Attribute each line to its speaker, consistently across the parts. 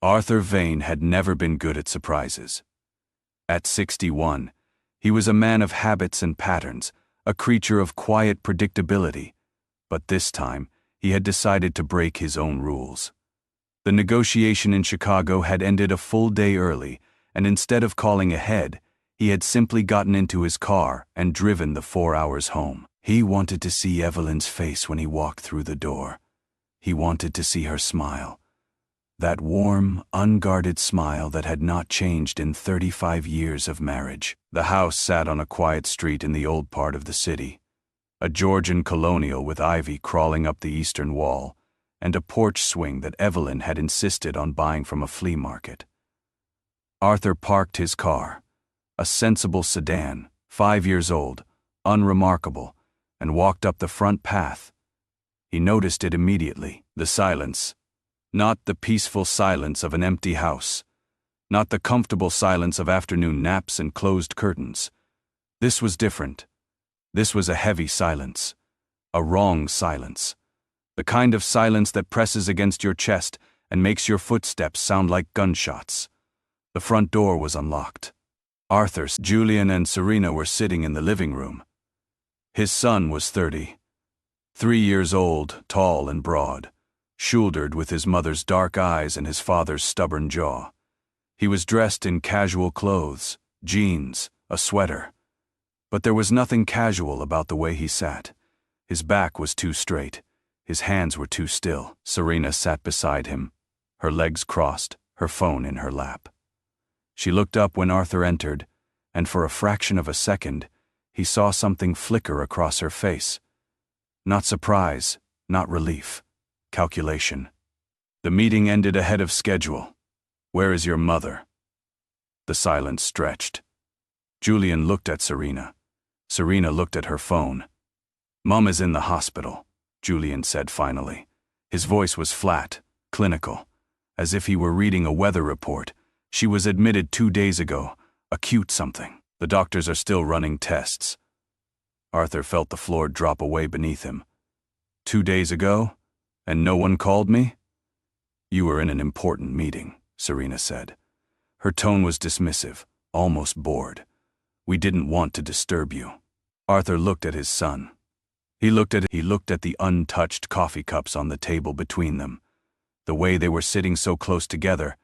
Speaker 1: Arthur Vane had never been good at surprises. At 61, he was a man of habits and patterns, a creature of quiet predictability, but this time he had decided to break his own rules. The negotiation in Chicago had ended a full day early, and instead of calling ahead, he had simply gotten into his car and driven the 4 hours home. He wanted to see Evelyn's face when he walked through the door. He wanted to see her smile. That warm, unguarded smile that had not changed in 35 years of marriage. The house sat on a quiet street in the old part of the city, a Georgian colonial with ivy crawling up the eastern wall, and a porch swing that Evelyn had insisted on buying from a flea market. Arthur parked his car, a sensible sedan, 5 years old, unremarkable, and walked up the front path. He noticed it immediately, the silence. Not the peaceful silence of an empty house. Not the comfortable silence of afternoon naps and closed curtains. This was different. This was a heavy silence. A wrong silence. The kind of silence that presses against your chest and makes your footsteps sound like gunshots. The front door was unlocked. Arthur, Julian, and Serena were sitting in the living room. His son was 30. 3 years old, tall and broad, shouldered with his mother's dark eyes and his father's stubborn jaw. He was dressed in casual clothes, jeans, a sweater. But there was nothing casual about the way he sat. His back was too straight. His hands were too still. Serena sat beside him, her legs crossed, her phone in her lap. She looked up when Arthur entered, and for a fraction of a second, he saw something flicker across her face. Not surprise, not relief. Calculation. The meeting ended ahead of schedule. Where is your mother? The silence stretched. Julian looked at Serena. Serena looked at her phone. Mom is in the hospital, Julian said finally. His voice was flat, clinical, as if he were reading a weather report. She was admitted 2 days ago, acute something. The doctors are still running tests. Arthur felt the floor drop away beneath him. 2 days ago? And no one called me? You were in an important meeting, Serena said. Her tone was dismissive, almost bored. We didn't want to disturb you. Arthur looked at his son. He looked at the untouched coffee cups on the table between them, the way they were sitting so close together,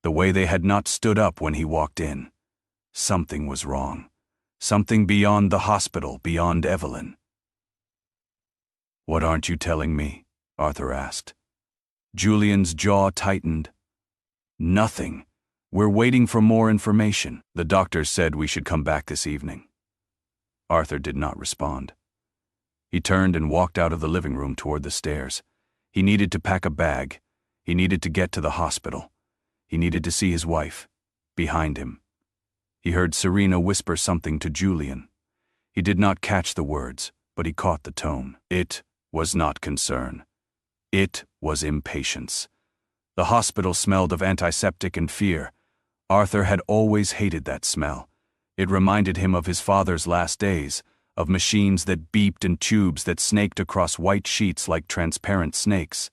Speaker 1: the way they had not stood up when he walked in. Something was wrong. Something beyond the hospital, beyond Evelyn. What aren't you telling me? Arthur asked. Julian's jaw tightened. Nothing. We're waiting for more information. The doctor said we should come back this evening. Arthur did not respond. He turned and walked out of the living room toward the stairs. He needed to pack a bag. He needed to get to the hospital. He needed to see his wife. Behind him. He heard Serena whisper something to Julian. He did not catch the words, but he caught the tone. It was not concern. It was impatience. The hospital smelled of antiseptic and fear. Arthur had always hated that smell. It reminded him of his father's last days, of machines that beeped and tubes that snaked across white sheets like transparent snakes.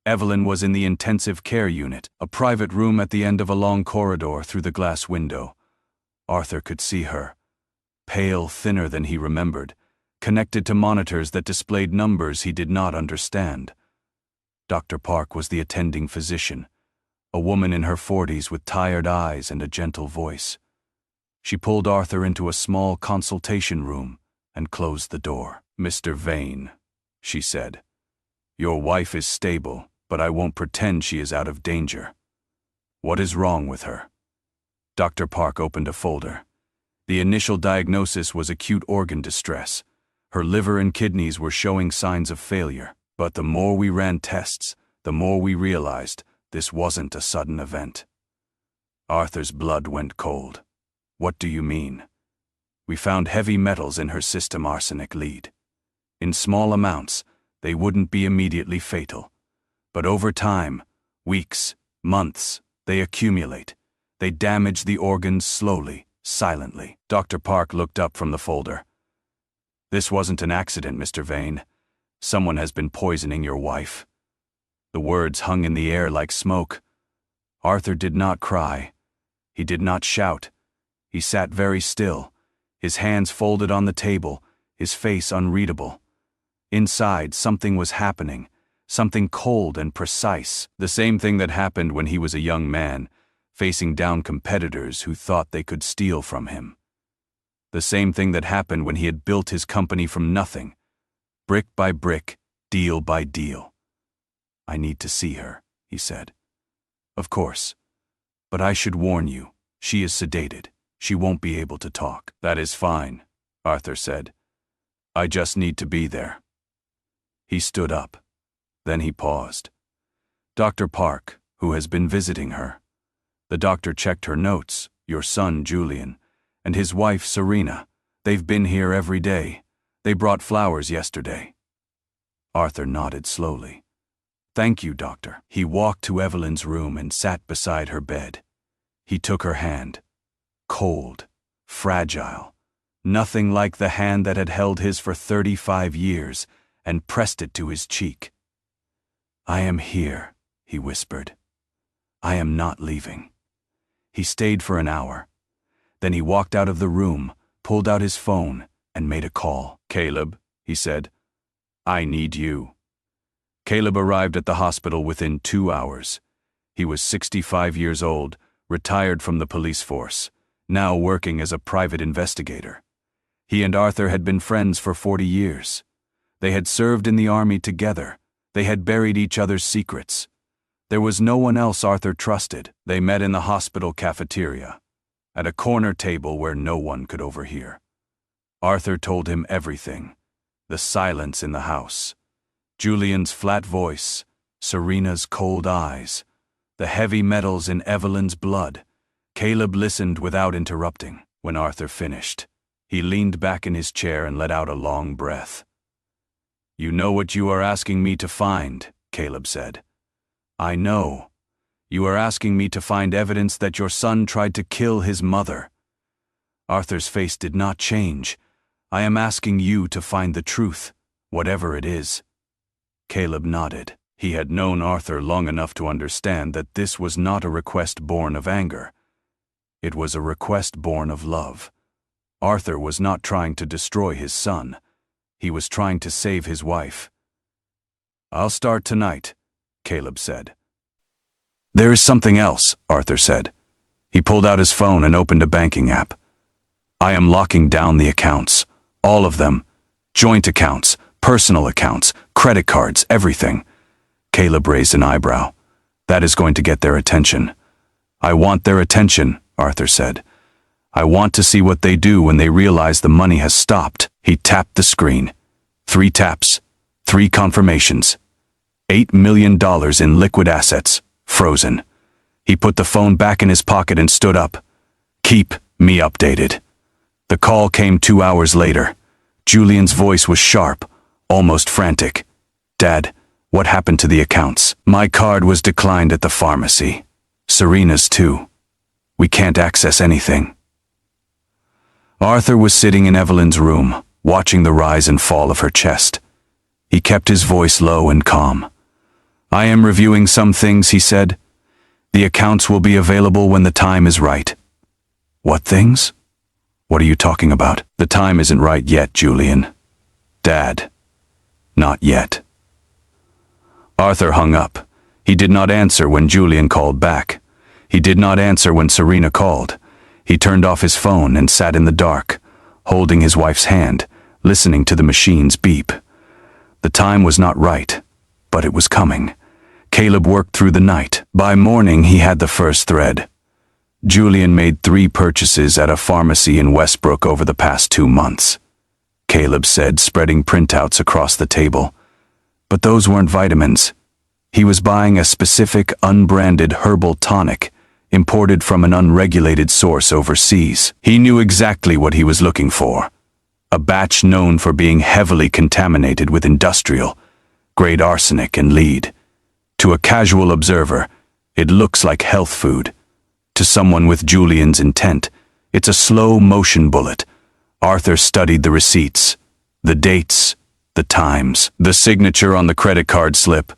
Speaker 1: Evelyn was in the intensive care unit, a private room at the end of a long corridor through the glass window. Arthur could see her, pale, thinner than he remembered, connected to monitors that displayed numbers he did not understand. Dr. Park was the attending physician, a woman in her 40s with tired eyes and a gentle voice. She pulled Arthur into a small consultation room and closed the door. Mr. Vane, she said, your wife is stable, but I won't pretend she is out of danger. What is wrong with her? Dr. Park opened a folder. The initial diagnosis was acute organ distress. Her liver and kidneys were showing signs of failure. But the more we ran tests, the more we realized this wasn't a sudden event. Arthur's blood went cold. What do you mean? We found heavy metals in her system, arsenic lead. In small amounts, they wouldn't be immediately fatal. But over time, weeks, months, they accumulate. They damage the organs slowly, silently. Dr. Park looked up from the folder. This wasn't an accident, Mr. Vane. Someone has been poisoning your wife. The words hung in the air like smoke. Arthur did not cry. He did not shout. He sat very still, his hands folded on the table, his face unreadable. Inside, something was happening, something cold and precise, the same thing that happened when he was a young man, facing down competitors who thought they could steal from him. The same thing that happened when he had built his company from nothing, brick by brick, deal by deal. "I need to see her," he said. "Of course. But I should warn you, she is sedated. She won't be able to talk." "That is fine," Arthur said. "I just need to be there." He stood up. Then he paused. "Dr. Park, who has been visiting her. The doctor checked her notes, your son Julian, and his wife Serena. They've been here every day. They brought flowers yesterday." Arthur nodded slowly. "Thank you, doctor." He walked to Evelyn's room and sat beside her bed. He took her hand. Cold, fragile, nothing like the hand that had held his for 35 years, and pressed it to his cheek. "I am here," he whispered. "I am not leaving." He stayed for an hour. Then he walked out of the room, pulled out his phone, and made a call. "Caleb," he said, "I need you." Caleb arrived at the hospital within 2 hours. He was 65 years old, retired from the police force, now working as a private investigator. He and Arthur had been friends for 40 years. They had served in the army together. They had buried each other's secrets. There was no one else Arthur trusted. They met in the hospital cafeteria, at a corner table where no one could overhear. Arthur told him everything. The silence in the house, Julian's flat voice, Serena's cold eyes, the heavy metals in Evelyn's blood. Caleb listened without interrupting. When Arthur finished, he leaned back in his chair and let out a long breath. "You know what you are asking me to find," Caleb said. "I know. You are asking me to find evidence that your son tried to kill his mother." Arthur's face did not change. "I am asking you to find the truth, whatever it is." Caleb nodded. He had known Arthur long enough to understand that this was not a request born of anger. It was a request born of love. Arthur was not trying to destroy his son. He was trying to save his wife. "I'll start tonight," Caleb said. "There is something else," Arthur said. He pulled out his phone and opened a banking app. "I am locking down the accounts, all of them. Joint accounts, personal accounts, credit cards, everything." Caleb raised an eyebrow. "That is going to get their attention." "I want their attention," Arthur said. "I want to see what they do when they realize the money has stopped." He tapped the screen. 3 taps, 3 confirmations. $8 million in liquid assets, frozen. He put the phone back in his pocket and stood up. "Keep me updated." The call came 2 hours later. Julian's voice was sharp, almost frantic. "Dad, what happened to the accounts?" "My card was declined at the pharmacy. Serena's too. We can't access anything." Arthur was sitting in Evelyn's room, watching the rise and fall of her chest. He kept his voice low and calm. "I am reviewing some things," he said. "The accounts will be available when the time is right." "What things? What are you talking about?" "The time isn't right yet, Julian." "Dad, not yet." Arthur hung up. He did not answer when Julian called back. He did not answer when Serena called. He turned off his phone and sat in the dark, holding his wife's hand, listening to the machine's beep. The time was not right, but it was coming. Caleb worked through the night. By morning, he had the first thread. Julian made 3 purchases at a pharmacy in Westbrook over the past 2 months. Caleb said, spreading printouts across the table. But those weren't vitamins. He was buying a specific unbranded herbal tonic, imported from an unregulated source overseas. He knew exactly what he was looking for. A batch known for being heavily contaminated with industrial-grade arsenic and lead. To a casual observer, it looks like health food. To someone with Julian's intent, it's a slow-motion bullet. Arthur studied the receipts, the dates, the times, the signature on the credit card slip.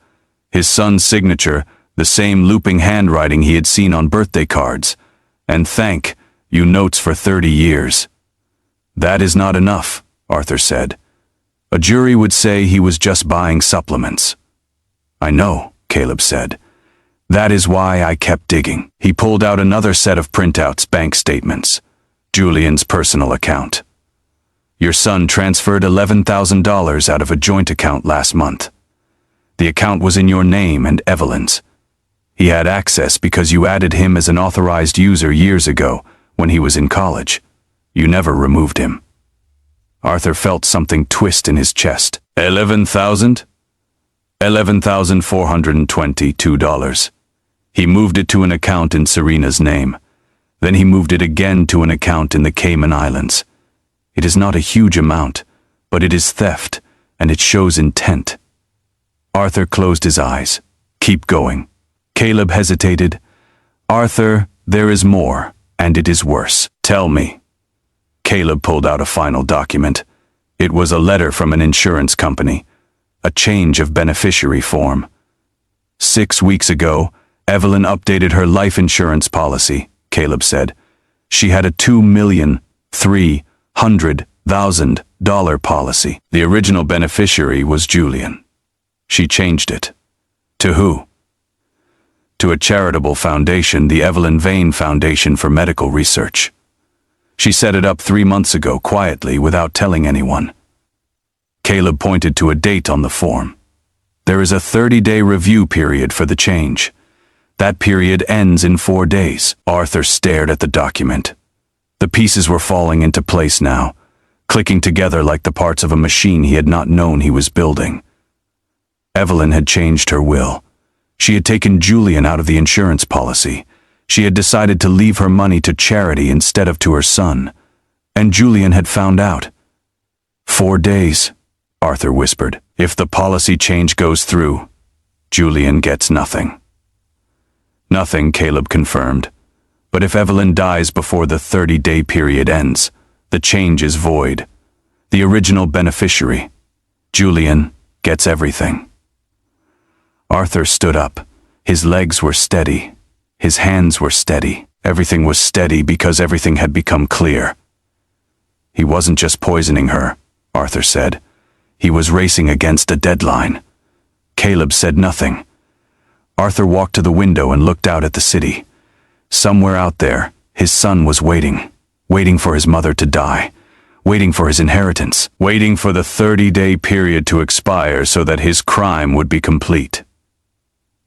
Speaker 1: His son's signature, the same looping handwriting he had seen on birthday cards, and thank you notes for 30 years. That is not enough, Arthur said. A jury would say he was just buying supplements. I know, Caleb said. That is why I kept digging. He pulled out another set of printouts, bank statements. Julian's personal account. Your son transferred $11,000 out of a joint account last month. The account was in your name and Evelyn's. He had access because you added him as an authorized user years ago when he was in college. You never removed him. Arthur felt something twist in his chest. 11,000? $11,422. He moved it to an account in Serena's name. Then he moved it again to an account in the Cayman Islands. It is not a huge amount, but it is theft, and it shows intent. Arthur closed his eyes. Keep going. Caleb hesitated. Arthur, there is more, and it is worse. Tell me. Caleb pulled out a final document. It was a letter from an insurance company. A change of beneficiary form. 6 weeks ago, Evelyn updated her life insurance policy, Caleb said. She had a $2,300,000 policy. The original beneficiary was Julian. She changed it. To who? To a charitable foundation, the Arthur Vane Foundation for Medical Research. She set it up 3 months ago, quietly, without telling anyone. Caleb pointed to a date on the form. There is a 30-day review period for the change. That period ends in 4 days. Arthur stared at the document. The pieces were falling into place now, clicking together like the parts of a machine he had not known he was building. Evelyn had changed her will. She had taken Julian out of the insurance policy. She had decided to leave her money to charity instead of to her son. And Julian had found out. 4 days, Arthur whispered. If the policy change goes through, Julian gets nothing. Nothing, Caleb confirmed. But if Evelyn dies before the 30-day period ends, the change is void. The original beneficiary, Julian, gets everything. Arthur stood up. His legs were steady. His hands were steady. Everything was steady because everything had become clear. He wasn't just poisoning her, Arthur said. He was racing against a deadline. Caleb said nothing. Arthur walked to the window and looked out at the city. Somewhere out there, his son was waiting for his mother to die, waiting for his inheritance, waiting for the 30-day period to expire so that his crime would be complete.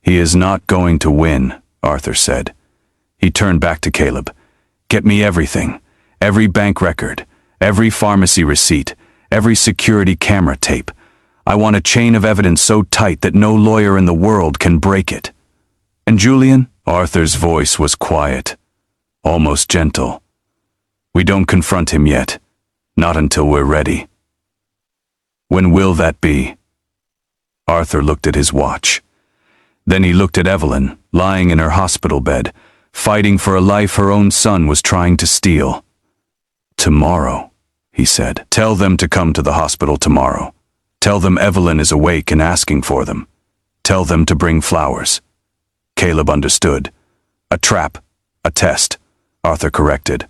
Speaker 1: He is not going to win, Arthur said. He turned back to Caleb. Get me everything, every bank record, every pharmacy receipt, every security camera tape. I want a chain of evidence so tight that no lawyer in the world can break it. And Julian? Arthur's voice was quiet, almost gentle. We don't confront him yet, not until we're ready. When will that be? Arthur looked at his watch. Then he looked at Evelyn, lying in her hospital bed, fighting for a life her own son was trying to steal. Tomorrow, he said. Tell them to come to the hospital tomorrow. Tell them Evelyn is awake and asking for them. Tell them to bring flowers. Caleb understood. A trap, a test, Arthur corrected.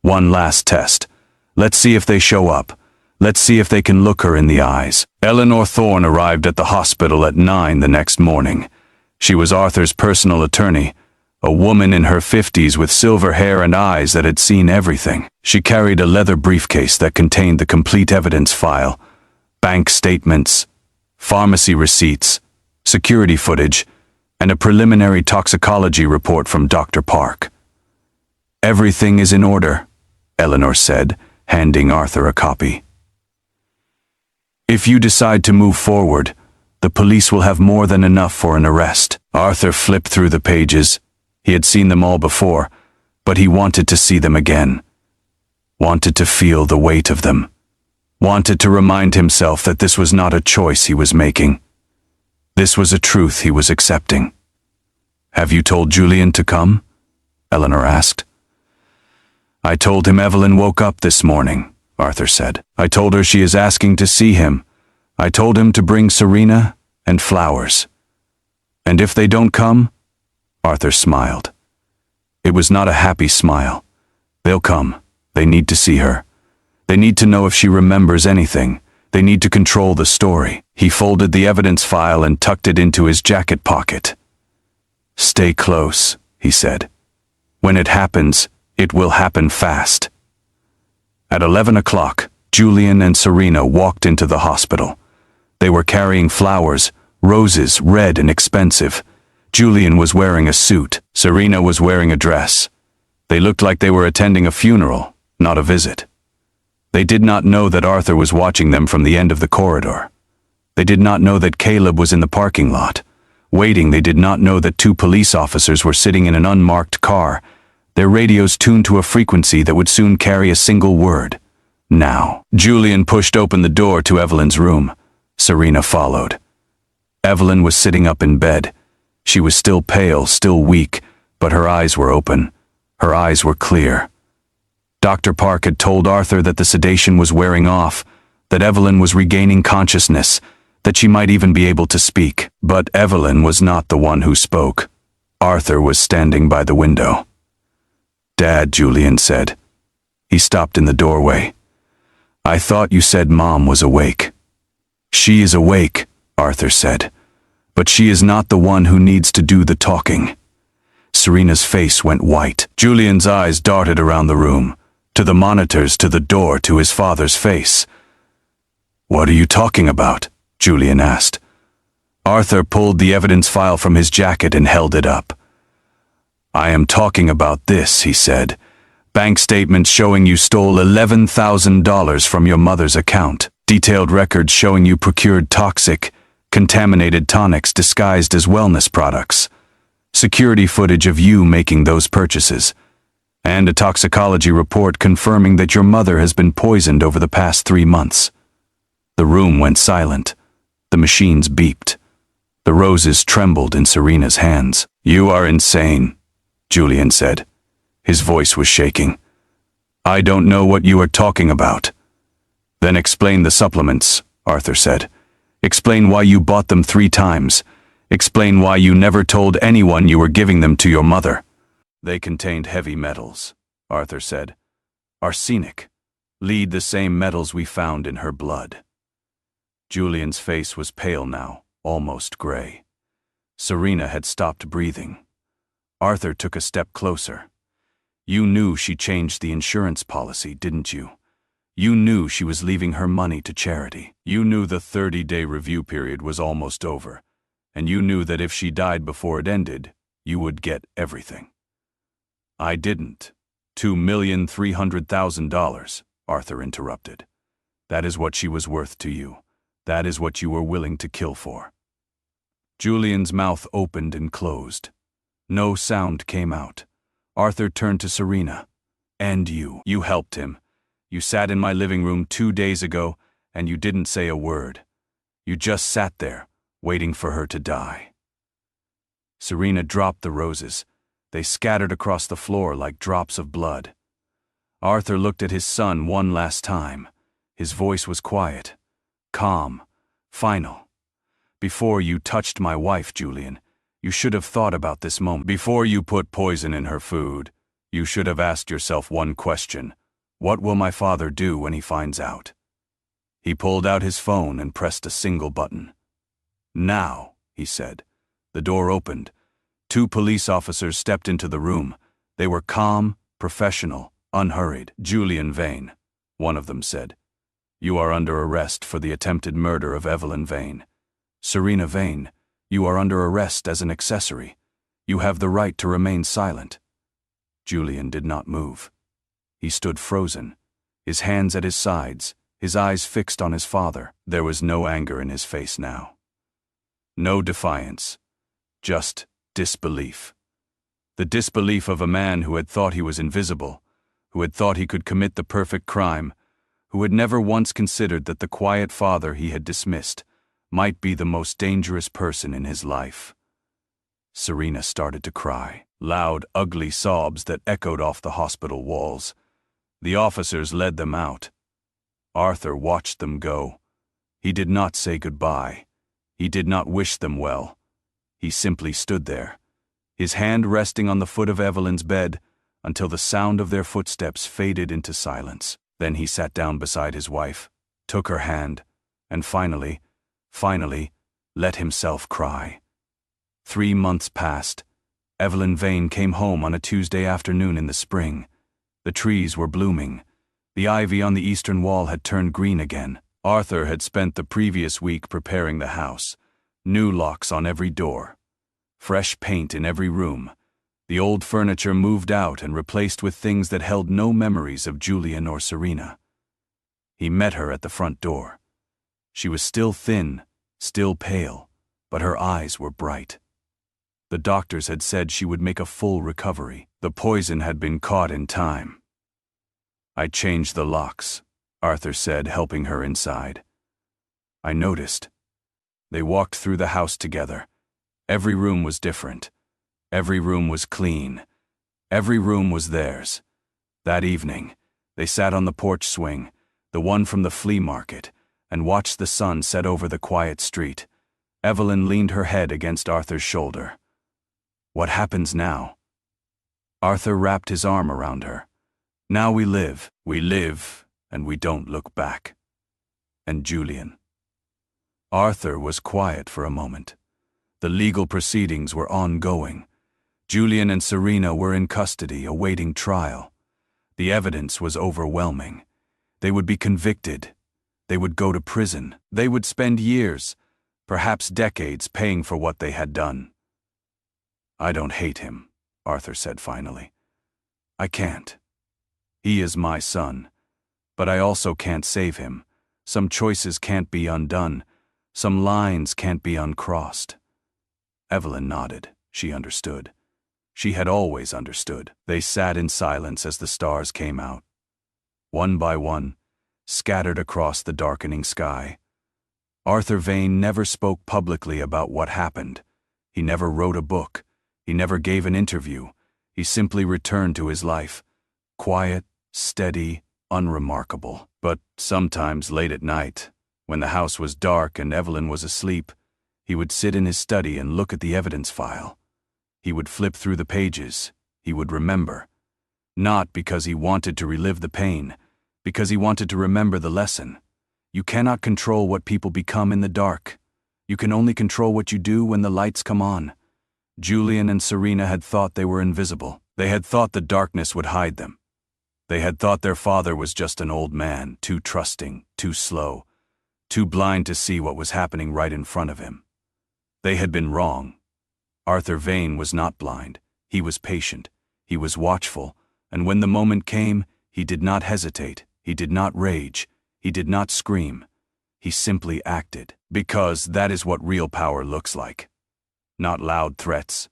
Speaker 1: One last test. Let's see if they show up. Let's see if they can look her in the eyes. Eleanor Thorne arrived at the hospital at 9 the next morning. She was Arthur's personal attorney, a woman in her 50s with silver hair and eyes that had seen everything. She carried a leather briefcase that contained the complete evidence file, bank statements, pharmacy receipts, security footage, and a preliminary toxicology report from Dr. Park. Everything is in order, Eleanor said, handing Arthur a copy. If you decide to move forward, the police will have more than enough for an arrest. Arthur flipped through the pages. He had seen them all before, but he wanted to see them again. Wanted to feel the weight of them. Wanted to remind himself that this was not a choice he was making. This was a truth he was accepting. Have you told Julian to come? Eleanor asked. I told him Evelyn woke up this morning, Arthur said. I told her she is asking to see him. I told him to bring Serena and flowers. And if they don't come, Arthur smiled. It was not a happy smile. They'll come. They need to see her. They need to know if she remembers anything. They need to control the story. He folded the evidence file and tucked it into his jacket pocket. Stay close, he said. When it happens, it will happen fast. At 11 o'clock, Julian and Serena walked into the hospital. They were carrying flowers, roses, red and expensive. Julian was wearing a suit. Serena was wearing a dress. They looked like they were attending a funeral, not a visit. They did not know that Arthur was watching them from the end of the corridor. They did not know that Caleb was in the parking lot. Waiting, they did not know that 2 police officers were sitting in an unmarked car, their radios tuned to a frequency that would soon carry a single word. Now. Julian pushed open the door to Evelyn's room. Serena followed. Evelyn was sitting up in bed. She was still pale, still weak, but her eyes were open. Her eyes were clear. Dr. Park had told Arthur that the sedation was wearing off, that Evelyn was regaining consciousness, that she might even be able to speak. But Evelyn was not the one who spoke. Arthur was standing by the window. Dad, Julian said. He stopped in the doorway. I thought you said Mom was awake. She is awake, Arthur said, but she is not the one who needs to do the talking. Serena's face went white. Julian's eyes darted around the room, to the monitors, to the door, to his father's face. What are you talking about? Julian asked. Arthur pulled the evidence file from his jacket and held it up. I am talking about this, he said. Bank statements showing you stole $11,000 from your mother's account. Detailed records showing you procured toxic, contaminated tonics disguised as wellness products. Security footage of you making those purchases. And a toxicology report confirming that your mother has been poisoned over the past 3 months. The room went silent. The machines beeped. The roses trembled in Serena's hands. You are insane, Julian said. His voice was shaking. I don't know what you are talking about. Then explain the supplements, Arthur said. Explain why you bought them 3 times. Explain why you never told anyone you were giving them to your mother. They contained heavy metals, Arthur said. Arsenic. Lead the same metals we found in her blood. Julian's face was pale now, almost gray. Serena had stopped breathing. Arthur took a step closer. You knew she changed the insurance policy, didn't you? You knew she was leaving her money to charity. You knew the 30-day review period was almost over, and you knew that if she died before it ended, you would get everything. I didn't. $2,300,000, Arthur interrupted. That is what she was worth to you. That is what you were willing to kill for. Julian's mouth opened and closed. No sound came out. Arthur turned to Serena. And you. You helped him. You sat in my living room 2 days ago, and you didn't say a word. You just sat there, waiting for her to die. Serena dropped the roses. They scattered across the floor like drops of blood. Arthur looked at his son one last time. His voice was quiet, calm, final. Before you touched my wife, Julian, you should have thought about this moment. Before you put poison in her food, you should have asked yourself one question. What will my father do when he finds out? He pulled out his phone and pressed a single button. Now, he said. The door opened. 2 police officers stepped into the room. They were calm, professional, unhurried. Julian Vane, one of them said. You are under arrest for the attempted murder of Evelyn Vane. Serena Vane, you are under arrest as an accessory. You have the right to remain silent. Julian did not move. He stood frozen, his hands at his sides, his eyes fixed on his father. There was no anger in his face now. No defiance. Just disbelief. The disbelief of a man who had thought he was invisible, who had thought he could commit the perfect crime, who had never once considered that the quiet father he had dismissed might be the most dangerous person in his life. Serena started to cry, loud, ugly sobs that echoed off the hospital walls. The officers led them out. Arthur watched them go. He did not say goodbye. He did not wish them well. He simply stood there, his hand resting on the foot of Evelyn's bed until the sound of their footsteps faded into silence. Then he sat down beside his wife, took her hand, and finally, let himself cry. 3 months passed. Evelyn Vane came home on a Tuesday afternoon in the spring. The trees were blooming. The ivy on the eastern wall had turned green again. Arthur had spent the previous week preparing the house. New locks on every door. Fresh paint in every room. The old furniture moved out and replaced with things that held no memories of Julian or Serena. He met her at the front door. She was still thin, still pale, but her eyes were bright. The doctors had said she would make a full recovery. The poison had been caught in time. "I changed the locks," Arthur said, helping her inside. "I noticed." They walked through the house together. Every room was different. Every room was clean. Every room was theirs. That evening, they sat on the porch swing, the one from the flea market, and watched the sun set over the quiet street. Evelyn leaned her head against Arthur's shoulder. "What happens now?" Arthur wrapped his arm around her. "Now we live, and we don't look back." And Julian. Arthur was quiet for a moment. The legal proceedings were ongoing. Julian and Serena were in custody, awaiting trial. The evidence was overwhelming. They would be convicted. They would go to prison. They would spend years, perhaps decades, paying for what they had done. "I don't hate him," Arthur said finally. "I can't. He is my son. But I also can't save him. Some choices can't be undone. Some lines can't be uncrossed." Evelyn nodded. She understood. She had always understood. They sat in silence as the stars came out. One by one, scattered across the darkening sky. Arthur Vane never spoke publicly about what happened. He never wrote a book. He never gave an interview. He simply returned to his life. Quiet, steady, unremarkable. But sometimes late at night, when the house was dark and Evelyn was asleep, he would sit in his study and look at the evidence file. He would flip through the pages. He would remember. Not because he wanted to relive the pain, because he wanted to remember the lesson. You cannot control what people become in the dark. You can only control what you do when the lights come on. Julian and Serena had thought they were invisible. They had thought the darkness would hide them. They had thought their father was just an old man, too trusting, too slow, too blind to see what was happening right in front of him. They had been wrong. Arthur Vane was not blind. He was patient. He was watchful. And when the moment came, he did not hesitate. He did not rage. He did not scream. He simply acted. Because that is what real power looks like. Not loud threats.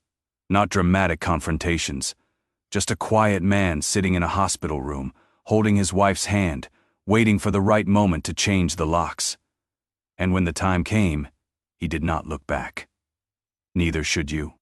Speaker 1: Not dramatic confrontations. Just a quiet man sitting in a hospital room, holding his wife's hand, waiting for the right moment to change the locks. And when the time came, he did not look back. Neither should you.